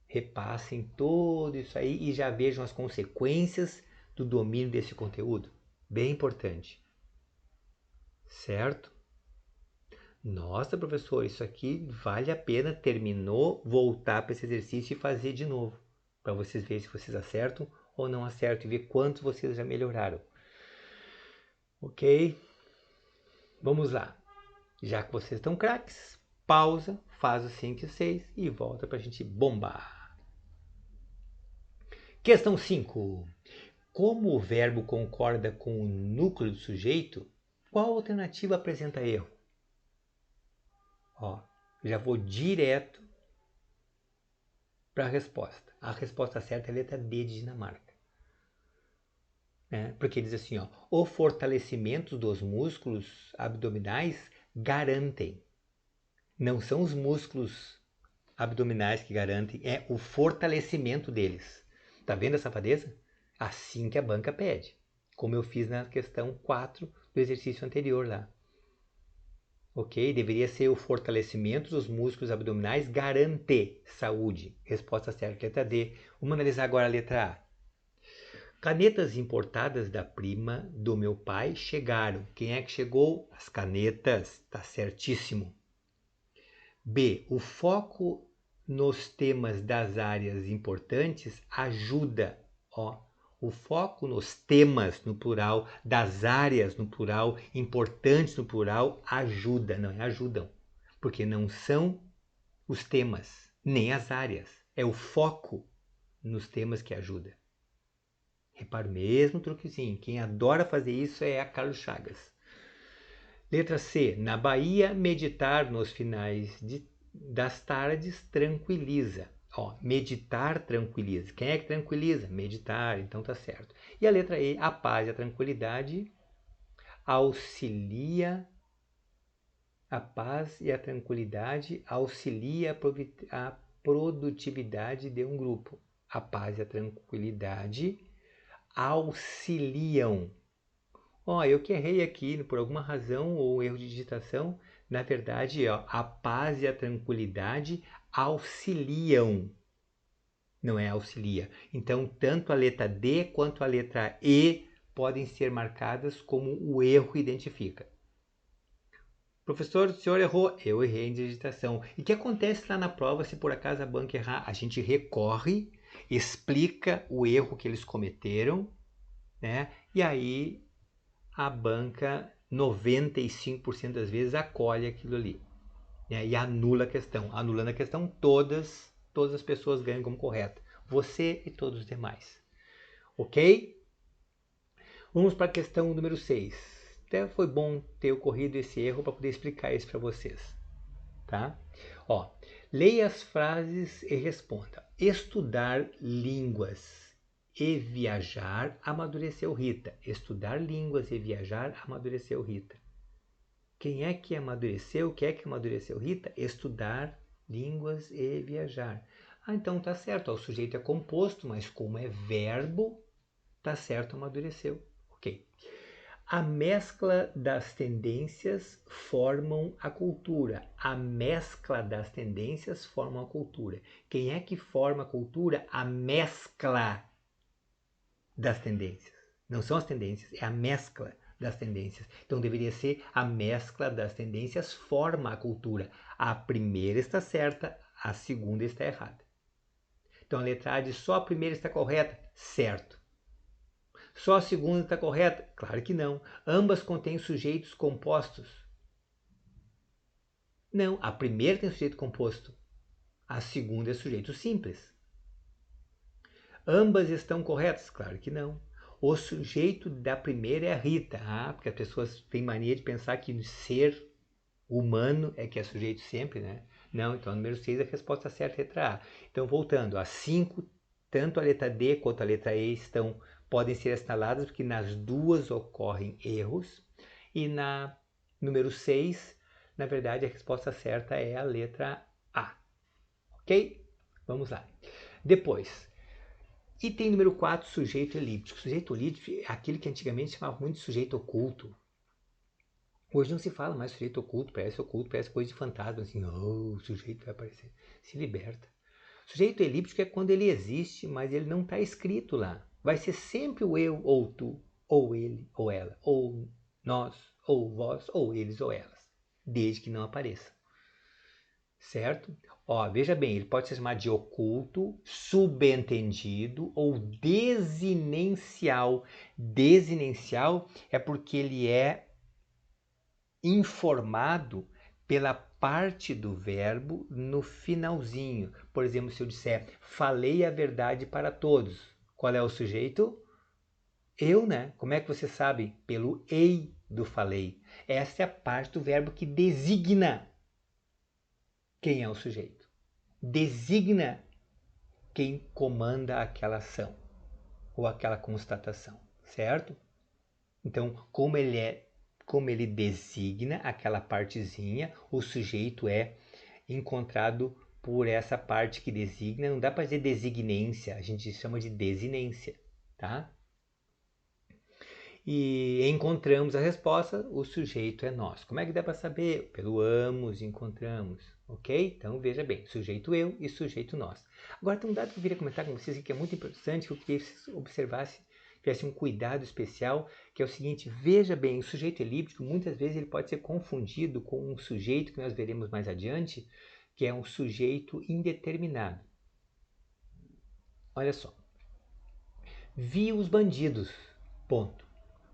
A: repassem tudo isso aí e já vejam as consequências do domínio desse conteúdo? Bem importante. Certo? Nossa, professor, isso aqui vale a pena, terminou, voltar para esse exercício e fazer de novo, para vocês verem se vocês acertam ou não acertam e ver quantos vocês já melhoraram. Ok? Vamos lá. Já que vocês estão craques, pausa, faz os 5 e 6 e volta para a gente bombar. Questão 5. Como o verbo concorda com o núcleo do sujeito, qual alternativa apresenta erro? Ó, já vou direto para a resposta. A resposta certa é a letra D de Dinamarca. Porque diz assim, ó, o fortalecimento dos músculos abdominais garantem. Não são os músculos abdominais que garantem, é o fortalecimento deles. Tá vendo a safadeza? Assim que a banca pede. Como eu fiz na questão 4 do exercício anterior lá. Ok? Deveria ser o fortalecimento dos músculos abdominais garante saúde. Resposta certa, letra D. Vamos analisar agora a letra A. Canetas importadas da prima do meu pai chegaram. Quem é que chegou? As canetas. Tá certíssimo. B. O foco nos temas das áreas importantes ajuda. Ó, o foco nos temas, no plural, das áreas, no plural, importantes, no plural, ajuda, não é ajudam. Porque não são os temas, nem as áreas. É o foco nos temas que ajuda. Repara o mesmo truquezinho. Quem adora fazer isso é a Carlos Chagas. Letra C. Na Bahia, meditar nos finais das tardes tranquiliza. Ó, meditar tranquiliza. Quem é que tranquiliza? Meditar, então tá certo. E a letra E. A paz e a tranquilidade auxilia. A paz e a tranquilidade auxilia a produtividade de um grupo. A paz e a tranquilidade auxiliam. Ó, eu que errei aqui por alguma razão ou erro de digitação. Na verdade, ó, a paz e a tranquilidade auxiliam. Não é auxilia. Então, tanto a letra D quanto a letra E podem ser marcadas como o erro identifica. Professor, o senhor errou. Eu errei em digitação. E o que acontece lá na prova se por acaso a banca errar? A gente recorre, explica o erro que eles cometeram, né? E aí a banca 95% das vezes acolhe aquilo ali, né? E anula a questão. Anulando a questão, todas as pessoas ganham como correta. Você e todos os demais. Ok? Vamos para a questão número 6. Até foi bom ter ocorrido esse erro para poder explicar isso para vocês. Tá? Ó, leia as frases e responda. Estudar línguas e viajar amadureceu Rita. Estudar línguas e viajar amadureceu Rita. Quem é que amadureceu? O que é que amadureceu Rita? Estudar línguas e viajar. Ah, então tá certo. Ó, o sujeito é composto, mas como é verbo, tá certo, amadureceu. Ok. A mescla das tendências formam a cultura. A mescla das tendências formam a cultura. Quem é que forma a cultura? A mescla das tendências. Não são as tendências, é a mescla das tendências. Então deveria ser a mescla das tendências forma a cultura. A primeira está certa, a segunda está errada. Então a letra A diz só a primeira está correta? Certo. Só a segunda está correta? Claro que não. Ambas contêm sujeitos compostos? Não, a primeira tem sujeito composto. A segunda é sujeito simples. Ambas estão corretas? Claro que não. O sujeito da primeira é a Rita. Ah, porque as pessoas têm mania de pensar que ser humano é que é sujeito sempre, né? Não, então número 6 é a resposta certa, letra A. Então, voltando, a 5, tanto a letra D quanto a letra E podem ser assinaladas porque nas duas ocorrem erros. E na número 6, na verdade, a resposta certa é a letra A. Ok? Vamos lá. Depois, item número 4, sujeito elíptico. Sujeito elíptico é aquele que antigamente chamava muito de sujeito oculto. Hoje não se fala mais sujeito oculto, parece coisa de fantasma, assim, o sujeito vai aparecer. Se liberta. Sujeito elíptico é quando ele existe, mas ele não está escrito lá. Vai ser sempre o eu, ou tu, ou ele, ou ela, ou nós, ou vós, ou eles, ou elas, desde que não apareça. Certo? Ó, veja bem, ele pode ser chamado de oculto, subentendido ou desinencial. Desinencial é porque ele é informado pela parte do verbo no finalzinho. Por exemplo, se eu disser, falei a verdade para todos. Qual é o sujeito? Eu, né? Como é que você sabe? Pelo ei do falei. Essa é a parte do verbo que designa quem é o sujeito. Designa quem comanda aquela ação ou aquela constatação, certo? Então, como ele designa aquela partezinha, o sujeito é encontrado por essa parte que designa. Não dá para dizer designência, a gente chama de desinência, tá? E encontramos a resposta, o sujeito é nós. Como é que dá para saber? Pelo amos, encontramos, ok? Então veja bem, sujeito eu e sujeito nós. Agora tem um dado que eu queria comentar com vocês que é muito importante, que eu queria que vocês observassem, tivesse um cuidado especial, que é o seguinte, veja bem, o sujeito elíptico, muitas vezes ele pode ser confundido com um sujeito que nós veremos mais adiante, que é um sujeito indeterminado. Olha só. Vi os bandidos, ponto.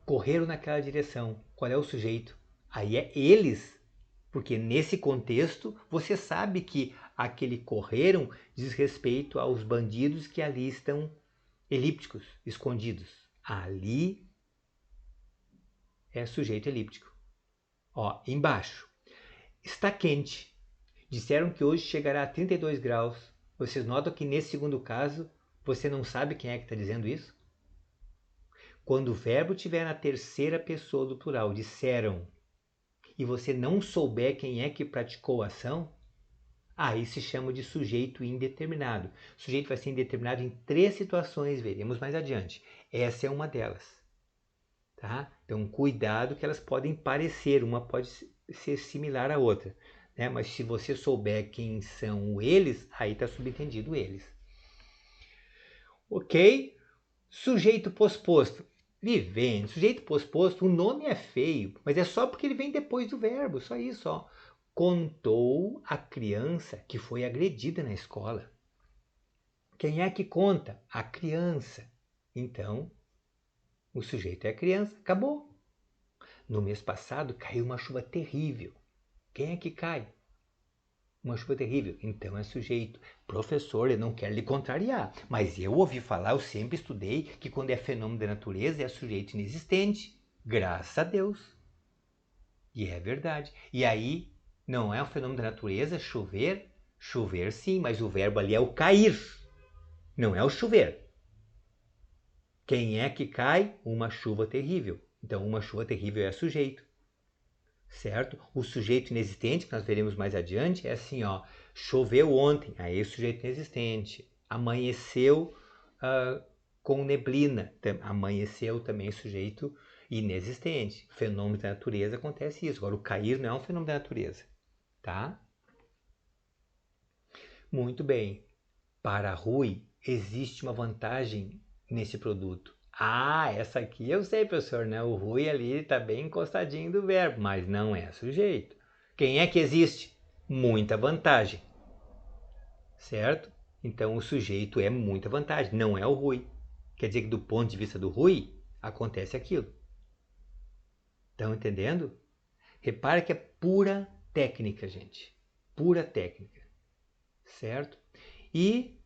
A: Correram naquela direção. Qual é o sujeito? Aí é eles, porque nesse contexto você sabe que aquele correram diz respeito aos bandidos que ali estão elípticos, escondidos. Ali é sujeito elíptico. Ó, embaixo. Está quente. Disseram que hoje chegará a 32 graus. Vocês notam que nesse segundo caso você não sabe quem é que está dizendo isso? Quando o verbo estiver na terceira pessoa do plural, disseram, e você não souber quem é que praticou a ação, aí se chama de sujeito indeterminado. O sujeito vai ser indeterminado em 3 situações, veremos mais adiante. Essa é uma delas. Tá? Então, cuidado que elas podem parecer, uma pode ser similar à outra. Né? Mas se você souber quem são eles, aí está subentendido eles. Ok? Sujeito posposto. Vivendo. Sujeito posposto, o nome é feio, mas é só porque ele vem depois do verbo, só isso, ó. Contou a criança que foi agredida na escola. Quem é que conta? A criança. Então, o sujeito é a criança. Acabou. No mês passado caiu uma chuva terrível. Quem é que cai? Uma chuva terrível. Então é sujeito. Professor, eu não quero lhe contrariar, mas eu ouvi falar, eu sempre estudei, que quando é fenômeno da natureza é sujeito inexistente. Graças a Deus. E é verdade. E aí, não é um fenômeno da natureza chover? Chover sim, mas o verbo ali é o cair. Não é o chover. Quem é que cai? Uma chuva terrível. Então, uma chuva terrível é sujeito. Certo? O sujeito inexistente, que nós veremos mais adiante, é assim, ó. Choveu ontem, aí o sujeito inexistente. Amanheceu com neblina, amanheceu também sujeito inexistente. Fenômeno da natureza acontece isso. Agora, o cair não é um fenômeno da natureza, tá? Muito bem. Para Rui, existe uma vantagem nesse produto. Ah, essa aqui eu sei, professor, né? O Rui ali está bem encostadinho do verbo, mas não é sujeito. Quem é que existe? Muita vantagem, certo? Então o sujeito é muita vantagem, não é o Rui. Quer dizer que do ponto de vista do Rui, acontece aquilo. Estão entendendo? Repare que é pura técnica, gente. Pura técnica, certo? E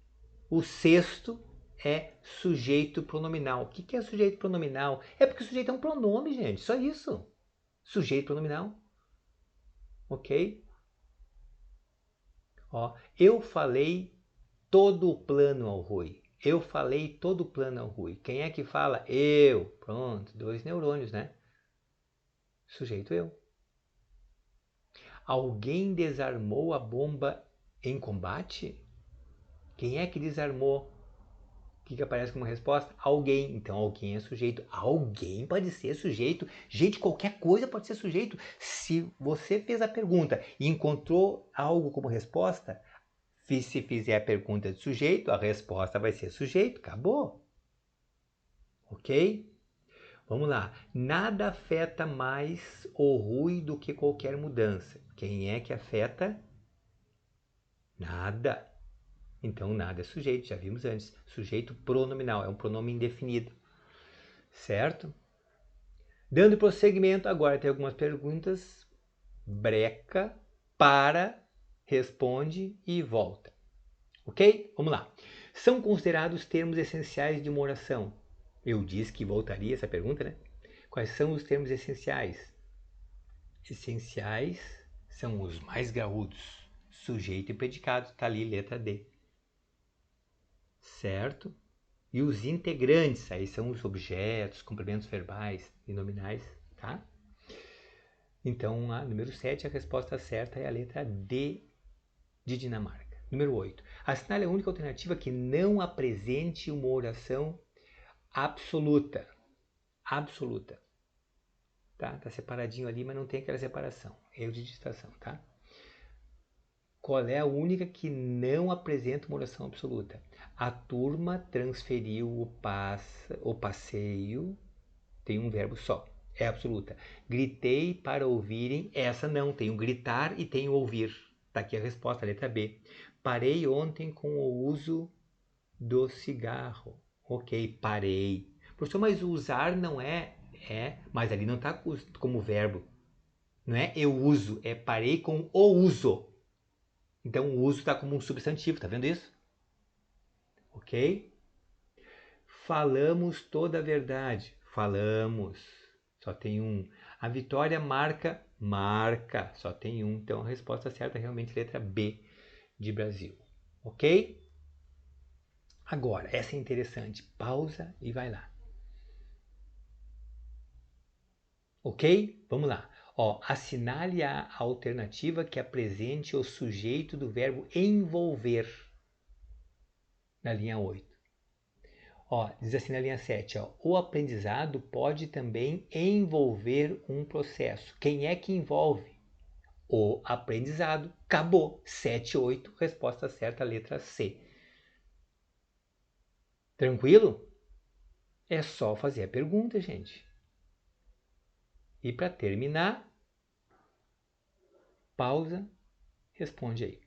A: o sexto é sujeito pronominal. O que é sujeito pronominal? É porque o sujeito é um pronome, gente. Só isso. Sujeito pronominal. Ok? Ó, eu falei todo o plano ao Rui. Eu falei todo o plano ao Rui. Quem é que fala? Eu. Pronto, 2 neurônios, né? Sujeito eu. Alguém desarmou a bomba em combate? Quem é que desarmou? O que aparece como resposta? Alguém. Então, alguém é sujeito. Alguém pode ser sujeito. Gente, qualquer coisa pode ser sujeito. Se você fez a pergunta e encontrou algo como resposta, se fizer a pergunta de sujeito, a resposta vai ser sujeito. Acabou. Ok? Vamos lá. Nada afeta mais o Rui do que qualquer mudança. Quem é que afeta? Nada. Então, nada é sujeito, já vimos antes. Sujeito pronominal, é um pronome indefinido. Certo? Dando prosseguimento, agora tem algumas perguntas. Breca, para, responde e volta. Ok? Vamos lá. São considerados termos essenciais de uma oração? Eu disse que voltaria essa pergunta, né? Quais são os termos essenciais? Essenciais são os mais graúdos. Sujeito e predicado, está ali, letra D. Certo? E os integrantes, aí são os objetos, complementos verbais e nominais, tá? Então, a número 7, a resposta certa é a letra D de Dinamarca. Número 8. Assinale a única alternativa que não apresente uma oração absoluta. Absoluta. Tá? Tá separadinho ali, mas não tem aquela separação. Erro de digitação, tá? Qual é a única que não apresenta uma oração absoluta? A turma transferiu o passeio, tem um verbo só, é absoluta. Gritei para ouvirem, essa não, tem o gritar e tem o ouvir. Está aqui a resposta, a letra B. Parei ontem com o uso do cigarro. Ok, parei. Professor, mas o usar não é, mas ali não está como verbo. Não é eu uso, é parei com o uso. Então o uso está como um substantivo, tá vendo isso? Ok? Falamos toda a verdade. Falamos. Só tem um. A vitória marca. Marca. Só tem um. Então a resposta certa é realmente letra B de Brasil. Ok? Agora, essa é interessante. Pausa e vai lá. Ok? Vamos lá. Ó, assinale a alternativa que apresente o sujeito do verbo envolver na linha 8. Ó, diz assim na linha 7, ó, o aprendizado pode também envolver um processo. Quem é que envolve? O aprendizado. Acabou. 7, 8, resposta certa, letra C. Tranquilo? É só fazer a pergunta, gente. E para terminar, pausa, responde aí.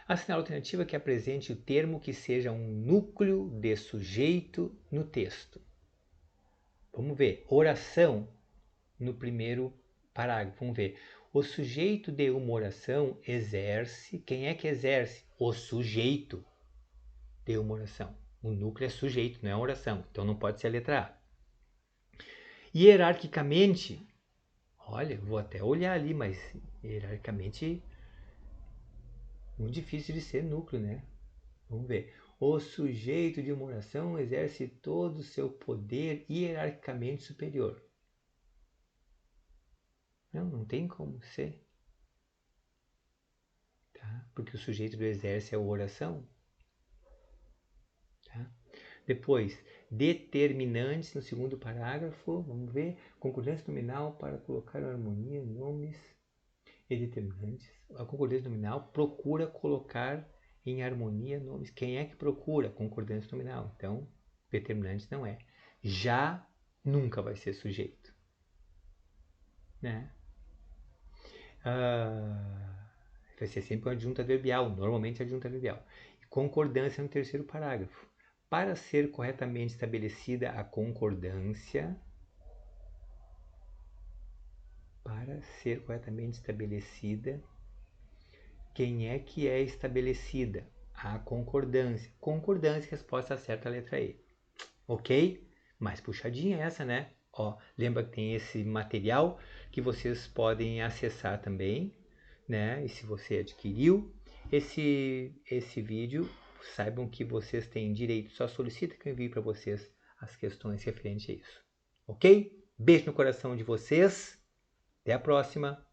A: Assinale a alternativa que apresente o termo que seja um núcleo de sujeito no texto. Vamos ver. Oração no primeiro parágrafo. Vamos ver. O sujeito de uma oração exerce. Quem é que exerce? O sujeito de uma oração. O núcleo é sujeito, não é oração. Então não pode ser a letra A. Hierarquicamente, olha, vou até olhar ali, mas hierarquicamente muito difícil de ser núcleo, né? Vamos ver. O sujeito de uma oração exerce todo o seu poder hierarquicamente superior. Não tem como ser. Tá? Porque o sujeito do exerce é a oração. Tá? Depois, determinantes no segundo parágrafo. Vamos ver. Concordância nominal para colocar em harmonia nomes e determinantes. A concordância nominal procura colocar em harmonia nomes. Quem é que procura? Concordância nominal. Então, determinantes não é. Já nunca vai ser sujeito. Né? Vai ser sempre uma adjunta adverbial, normalmente adjunta adverbial. Concordância no terceiro parágrafo. Para ser corretamente estabelecida a concordância, quem é que é estabelecida? A concordância. Concordância, resposta certa, a letra E. Ok? Mais puxadinha essa, né? Ó, lembra que tem esse material que vocês podem acessar também, né? E se você adquiriu esse vídeo, saibam que vocês têm direito, só solicita que eu envie para vocês as questões referentes a isso. Ok? Beijo no coração de vocês, até a próxima!